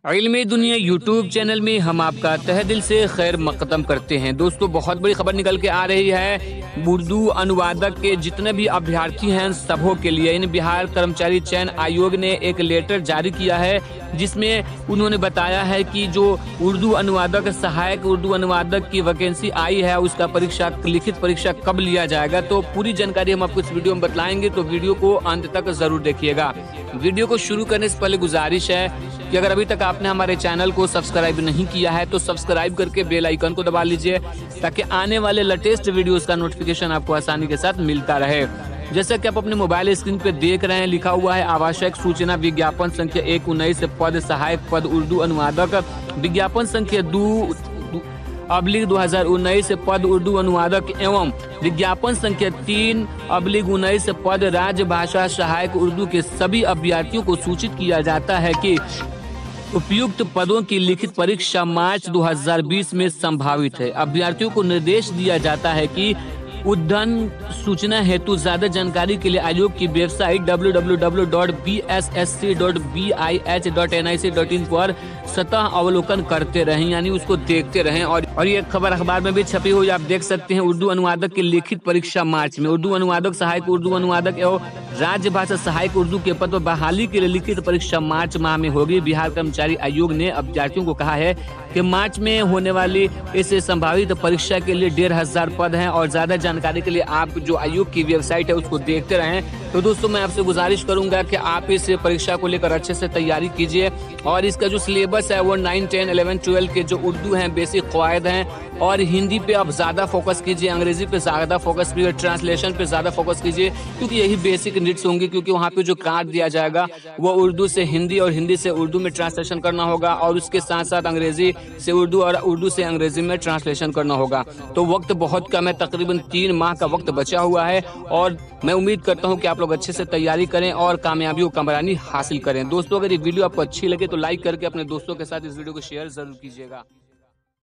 इल्मी दुनिया YouTube channel में हम आपका तहे दिल से खैर मकदम करते हैं। दोस्तों, बहुत बड़ी खबर निकल के आ रही है उर्दू अनुवादक के जितने भी अभ्यर्थी हैं सबों के लिए। इन बिहार कर्मचारी चयन आयोग ने एक लेटर जारी किया है जिसमें उन्होंने बताया है कि जो उर्दू अनुवादक सहायक उर्दू अनुवादक की वैकेंसी आई है उसका लिखित परीक्षा कब लिया जाएगा। तो पूरी जानकारी हम आपको इस वीडियो में बतलाएंगे, तो वीडियो को अंत तक जरूर देखिएगा। वीडियो को शुरू करने से पहले गुजारिश है कि अगर अभी तक आपने हमारे चैनल को सब्सक्राइब नहीं किया है तो सब्सक्राइब करके बेल आइकन को दबा लीजिए ताकि आने वाले लेटेस्ट वीडियोस का नोटिफिकेशन आपको आसानी के साथ मिलता रहे। जैसा कि आप अपने मोबाइल स्क्रीन पे देख रहे हैं, लिखा हुआ है आवश्यक सूचना विज्ञापन संख्या 1/19 पद सहायक पद उर्दू अनुवादक, विज्ञापन संख्या 2/2019 पद उर्दू अनुवादक एवं विज्ञापन संख्या 3/19 पद राजभाषा सहायक उर्दू के सभी अभ्यर्थियों को सूचित किया जाता है कि उपयुक्त पदों की लिखित परीक्षा मार्च 2020 में संभावित है। अभ्यर्थियों को निर्देश दिया जाता है कि उद्यन सूचना हेतु ज्यादा जानकारी के लिए आयोग की वेबसाइट www.bssc.bih.nic.in पर सतह अवलोकन करते रहें, यानी उसको देखते रहें। और ये खबर अखबार में भी छपी हुई आप देख सकते हैं। उर्दू अनुवादक की लिखित परीक्षा मार्च में, उर्दू अनुवादक सहायक उर्दू अनुवादक एवं राजभाषा सहायक उर्दू के पद पर बहाली के लिए लिखित परीक्षा मार्च माह में होगी। बिहार कर्मचारी आयोग ने अभ्यर्थियों को कहा है कि मार्च में होने वाली इस संभावित परीक्षा के लिए 1500 पद हैं और ज्यादा जानकारी के लिए आप जो आयोग की वेबसाइट है उसको देखते रहें। तो दोस्तों, मैं आपसे गुजारिश करूंगा कि आप इस परीक्षा को लेकर अच्छे से तैयारी कीजिए और इसका जो सिलेबस है वो 9, 10, 11, 12 के जो उर्दू हैं बेसिक क़वायद हैं और हिंदी पे आप ज़्यादा फोकस कीजिए, अंग्रेजी पे ज़्यादा फोकस कीजिए, ट्रांसलेशन पे ज़्यादा फोकस कीजिए क्योंकि यही बेसिक नीड्स होंगी। क्योंकि वहाँ पे जो कार्ड दिया जाएगा वो उर्दू से हिंदी और हिंदी से उर्दू में ट्रांसलेशन करना होगा और उसके साथ साथ अंग्रेजी से उर्दू और उर्दू से अंग्रेजी में ट्रांसलेशन करना होगा। तो वक्त बहुत कम है, तकरीबन 3 माह का वक्त बचा हुआ है और मैं उम्मीद करता हूँ कि आप लोग अच्छे से तैयारी करें और कामयाबी कमरानी हासिल करें। दोस्तों, अगर ये वीडियो आपको अच्छी लगे तो लाइक करके अपने दोस्तों के साथ इस वीडियो को शेयर जरूर कीजिएगा।